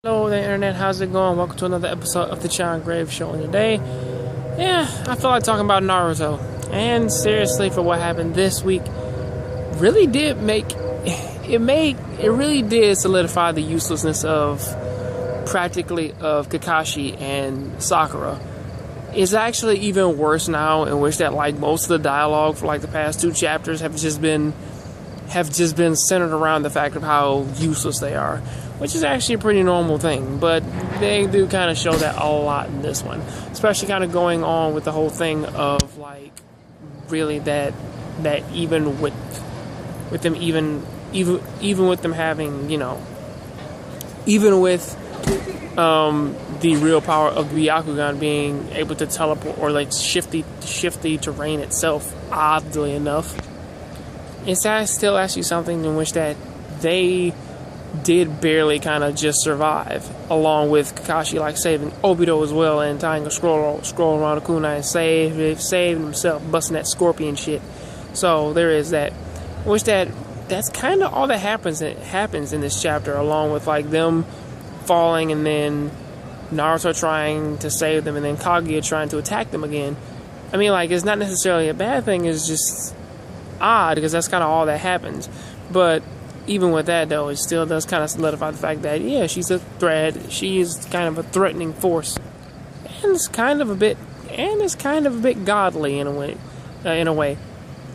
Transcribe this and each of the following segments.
Hello there, internet. How's it going? Welcome to another episode of the John Grave Show. And today, I feel like talking about Naruto. And seriously, for what happened this week, really did it really did solidify the uselessness of Kakashi and Sakura. It's actually even worse now, in which that most of the dialogue for the past two chapters have just been centered around the fact of how useless they are, which is actually a pretty normal thing, but they do kind of show that a lot in this one, especially kind of going on with the whole thing of really that even with them even with them having, even with the real power of the Byakugan being able to teleport or shift the terrain itself, oddly enough, it's still actually something in which that they did barely kind of just survive, along with Kakashi saving Obito as well and tying a scroll around a kunai and saving himself, busting that scorpion shit. So there is that. Which that's kind of all that happens in this chapter, along with them falling and then Naruto trying to save them and then Kaguya trying to attack them again. I mean, it's not necessarily a bad thing, it's just odd because that's kind of all that happens. But even with that, though, it still does kind of solidify the fact that, yeah, she's a threat. She is kind of a threatening force, and it's kind of a bit godly in a way,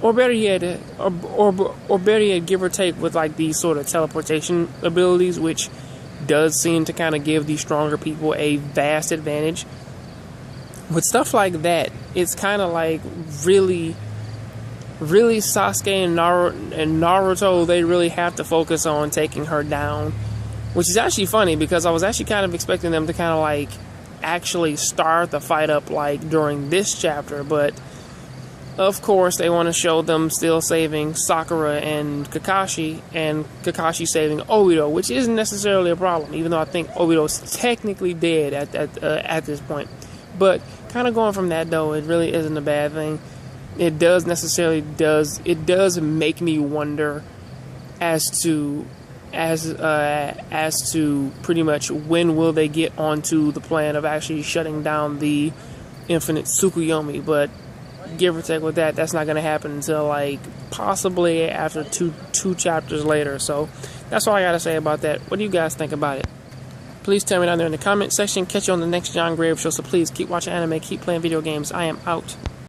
or better yet, give or take, with these sort of teleportation abilities, which does seem to kind of give the stronger people a vast advantage. With stuff like that, it's kind of really Sasuke and Naruto, they really have to focus on taking her down, which is actually funny because I was actually kind of expecting them to kind of actually start the fight up during this chapter, but of course they want to show them still saving Sakura and Kakashi saving Obito, which isn't necessarily a problem, even though I think Obito's technically dead at this point. But kind of going from that, though, it really isn't a bad thing. It does make me wonder as to pretty much when will they get onto the plan of actually shutting down the infinite Tsukuyomi. But give or take with that, that's not going to happen until possibly after two chapters later. So that's all I got to say about that. What do you guys think about it? Please tell me down there in the comment section. Catch you on the next John Grave Show. So please keep watching anime, keep playing video games. I am out.